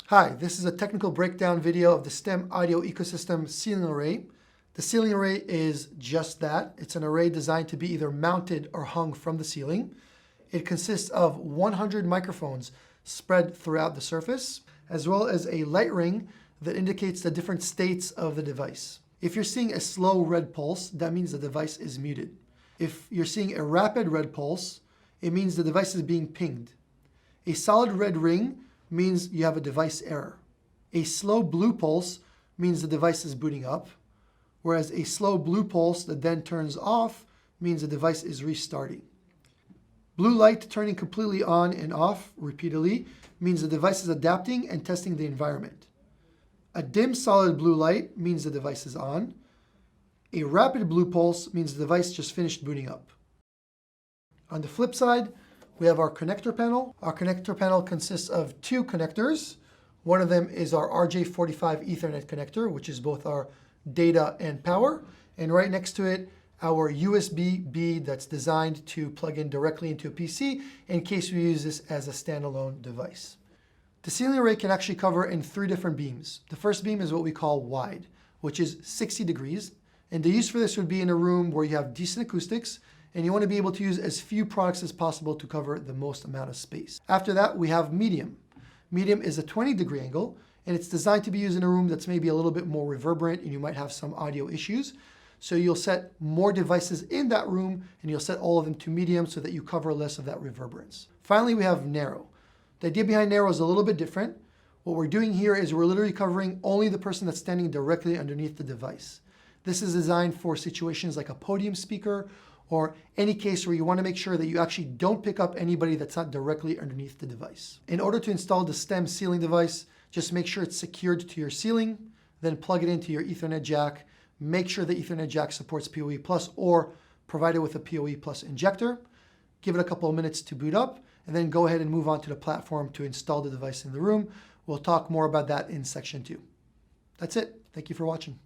Hi, this is a technical breakdown video of the STEM audio ecosystem ceiling array. The ceiling array is just that. It's an array designed to be either mounted or hung from the ceiling. It consists of 100 microphones spread throughout the surface, as well as a light ring that indicates the different states of the device. If you're seeing a slow red pulse, that means the device is muted. If you're seeing a rapid red pulse, it means the device is being pinged. A solid red ring means you have a device error. A slow blue pulse means the device is booting up, whereas a slow blue pulse that then turns off means the device is restarting. Blue light turning completely on and off repeatedly means the device is adapting and testing the environment. A dim solid blue light means the device is on. A rapid blue pulse means the device just finished booting up. On the flip side, we have our connector panel. Our connector panel consists of two connectors. One of them is our RJ45 Ethernet connector, which is both our data and power. And right next to it, our USB-B that's designed to plug in directly into a PC in case we use this as a standalone device. The ceiling array can actually cover in three different beams. The first beam is what we call wide, which is 60 degrees. And the use for this would be in a room where you have decent acoustics and you want to be able to use as few products as possible to cover the most amount of space. After that, we have medium. Medium is a 20-degree angle, and it's designed to be used in a room that's maybe a little bit more reverberant and you might have some audio issues. So you'll set more devices in that room and you'll set all of them to medium so that you cover less of that reverberance. Finally, we have narrow. The idea behind narrow is a little bit different. What we're doing here is we're literally covering only the person that's standing directly underneath the device. This is designed for situations like a podium speaker or any case where you want to make sure that you actually don't pick up anybody that's not directly underneath the device. In order to install the STEM ceiling device, just make sure it's secured to your ceiling, then plug it into your Ethernet jack. Make sure the Ethernet jack supports PoE Plus or provide it with a PoE Plus injector. Give it a couple of minutes to boot up, and then go ahead and move on to the platform to install the device in the room. We'll talk more about that in section 2. That's it. Thank you for watching.